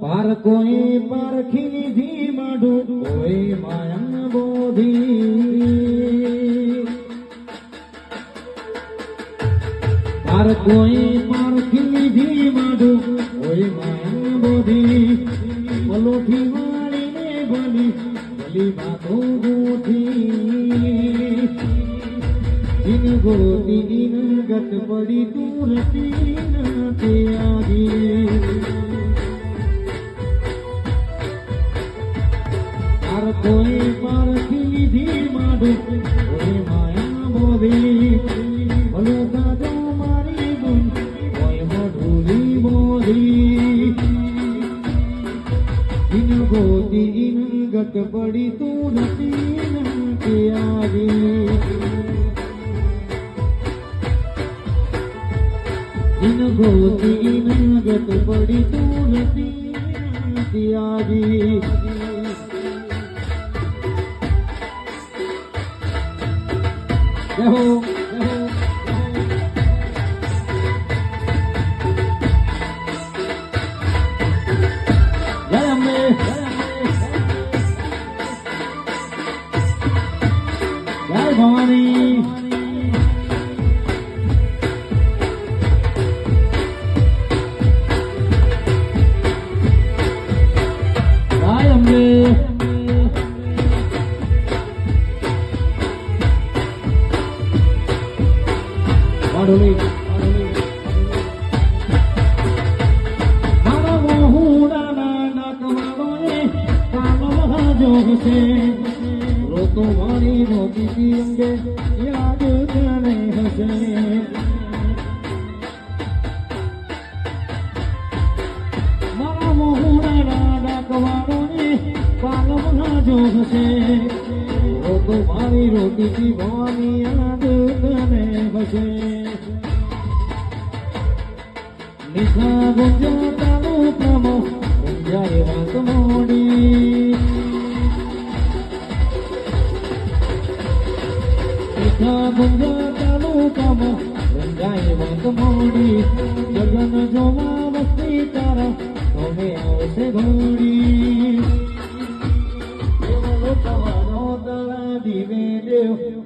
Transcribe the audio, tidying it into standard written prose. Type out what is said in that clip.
પાર કોઈ પારખી લીધી માઢું કોઈ માયન બોધી પાર કોઈ પારખી લીધી માઢું કોઈ માયન બોધી પલોઠી વાળીને ભલી ભલી વાતો ગોઠી દિન ગોતી દિન ગત પડી તું રતી તે આગે કોઈ પારખી લીધી માઢું કોઈ માયા બોધી ભલો દાદો મારી બુન કોઈ મઢુરી બોધી દિન ગોતી દિન ગત પડી તું નથી તે આવી દિન ગોતી દિન ગત પડી તું નથી તે આવી જય અંબે જય ભવાની જય અંબે મારો મોહુડાના નાકવાળો કાનો મહાજોગ છે રોતો મારી રોતી અંગે યાદ તને હશે મારા મોહુડાના નાકવાળો કાનો મહાજોગ છે રોતો મારી રોતી ભવાની યાદ તને હશે નિશા ગુંજા તાલો પ્રમો ગુંજાય વાત મોડી નિશા ગુંજા તાલો પ્રમો ગુંજાય વાત મોડી ગગન જોવા વસ્તી તારા તમે આવશે ઘોડી દેવલો તમારો તારા દીવે દેવ